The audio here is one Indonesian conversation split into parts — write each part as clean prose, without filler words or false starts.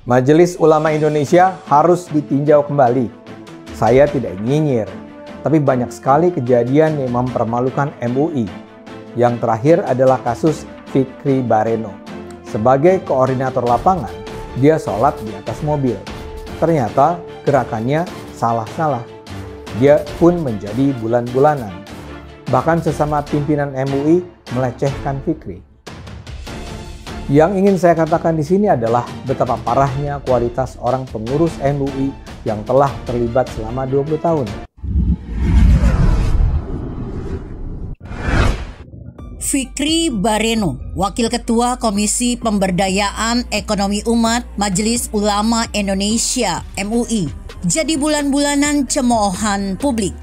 Majelis Ulama Indonesia harus ditinjau kembali. Saya tidak nyinyir, tapi banyak sekali kejadian yang mempermalukan MUI. Yang terakhir adalah kasus Fikri Bareno. Sebagai koordinator lapangan, dia sholat di atas mobil. Ternyata gerakannya salah-salah. Dia pun menjadi bulan-bulanan. Bahkan sesama pimpinan MUI melecehkan Fikri. Yang ingin saya katakan di sini adalah betapa parahnya kualitas orang pengurus MUI yang telah terlibat selama 20 tahun. Fikri Bareno, Wakil Ketua Komisi Pemberdayaan Ekonomi Umat Majelis Ulama Indonesia (MUI), jadi bulan-bulanan cemoohan publik.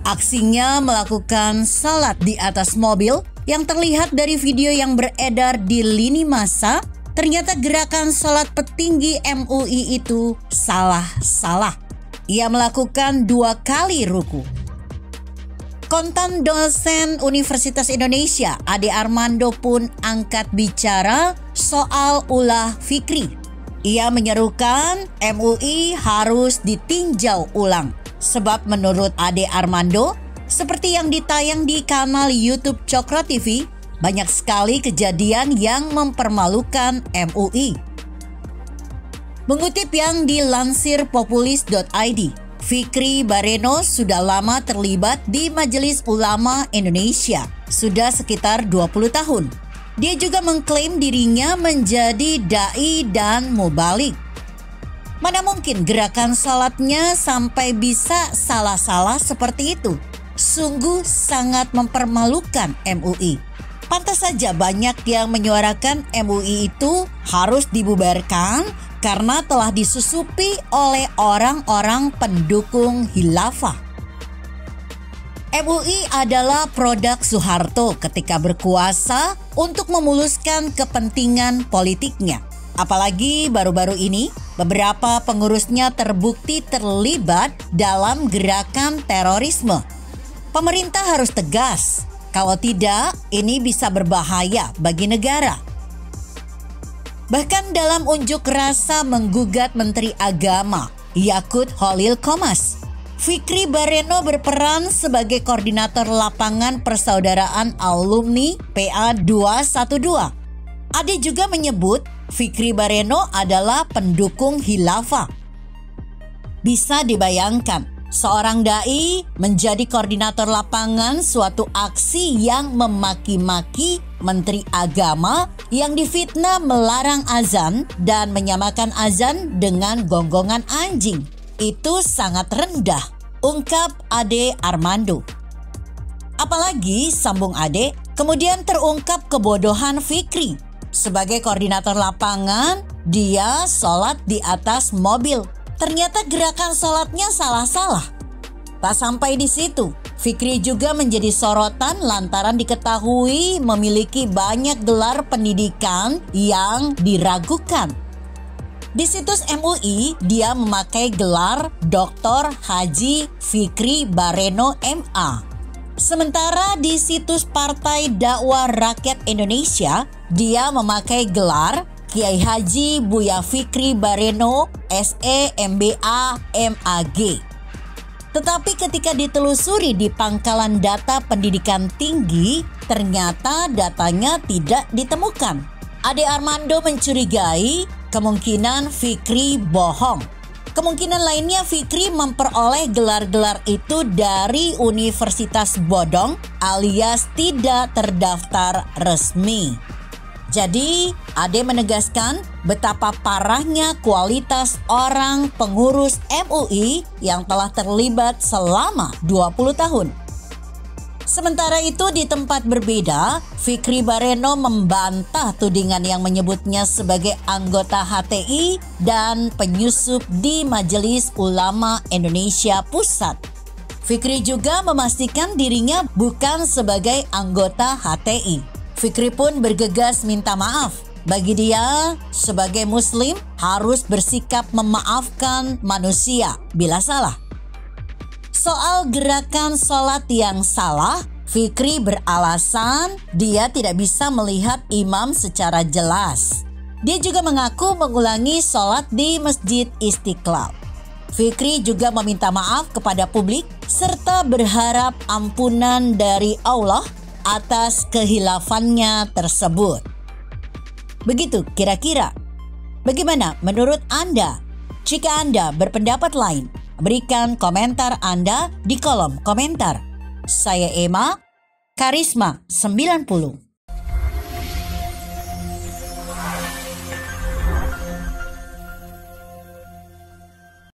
Aksinya melakukan salat di atas mobil yang terlihat dari video yang beredar di lini massa. Ternyata gerakan salat petinggi MUI itu salah. Ia melakukan 2 kali ruku. Kontan dosen Universitas Indonesia Ade Armando pun angkat bicara soal ulah Fikri. Ia menyerukan MUI harus ditinjau ulang. Sebab menurut Ade Armando, seperti yang ditayang di kanal YouTube Cokro TV, banyak sekali kejadian yang mempermalukan MUI. Mengutip yang dilansir populis.id, Fikri Bareno sudah lama terlibat di Majelis Ulama Indonesia, sudah sekitar 20 tahun. Dia juga mengklaim dirinya menjadi dai dan mubalik. Mana mungkin gerakan salatnya sampai bisa salah-salah seperti itu? Sungguh sangat mempermalukan MUI. Pantas saja banyak yang menyuarakan MUI itu harus dibubarkan karena telah disusupi oleh orang-orang pendukung khilafah. MUI adalah produk Soeharto ketika berkuasa untuk memuluskan kepentingan politiknya. Apalagi baru-baru ini, beberapa pengurusnya terbukti terlibat dalam gerakan terorisme. Pemerintah harus tegas, kalau tidak ini bisa berbahaya bagi negara. Bahkan dalam unjuk rasa menggugat Menteri Agama, Yakut Holil Qomas, Fikri Bareno berperan sebagai koordinator lapangan Persaudaraan Alumni PA 212. Ade juga menyebut Fikri Bareno adalah pendukung khilafah. Bisa dibayangkan, seorang dai menjadi koordinator lapangan suatu aksi yang memaki-maki Menteri Agama yang difitnah melarang azan dan menyamakan azan dengan gonggongan anjing. Itu sangat rendah, ungkap Ade Armando. Apalagi, sambung Ade, kemudian terungkap kebodohan Fikri. Sebagai koordinator lapangan, dia sholat di atas mobil. Ternyata gerakan sholatnya salah-salah. Tak sampai di situ, Fikri juga menjadi sorotan lantaran diketahui memiliki banyak gelar pendidikan yang diragukan. Di situs MUI, dia memakai gelar Dr. Haji Fikri Bareno MA. Sementara di situs Partai Dakwah Rakyat Indonesia, dia memakai gelar Kiai Haji Buya Fikri Bareno SE MBA MAG. Tetapi ketika ditelusuri di pangkalan data pendidikan tinggi, ternyata datanya tidak ditemukan. Ade Armando mencurigai kemungkinan Fikri bohong. Kemungkinan lainnya Fikri memperoleh gelar-gelar itu dari universitas bodong alias tidak terdaftar resmi. Jadi, Ade menegaskan betapa parahnya kualitas orang pengurus MUI yang telah terlibat selama 20 tahun. Sementara itu di tempat berbeda, Fikri Bareno membantah tudingan yang menyebutnya sebagai anggota HTI dan penyusup di Majelis Ulama Indonesia Pusat. Fikri juga memastikan dirinya bukan sebagai anggota HTI. Fikri pun bergegas minta maaf. Bagi dia, sebagai muslim harus bersikap memaafkan manusia bila salah. Soal gerakan sholat yang salah, Fikri beralasan dia tidak bisa melihat imam secara jelas. Dia juga mengaku mengulangi sholat di Masjid Istiqlal. Fikri juga meminta maaf kepada publik serta berharap ampunan dari Allah atas kehilafannya tersebut. Begitu kira-kira. Bagaimana menurut Anda? Jika Anda berpendapat lain, berikan komentar Anda di kolom komentar. Saya Emma, Karisma 90.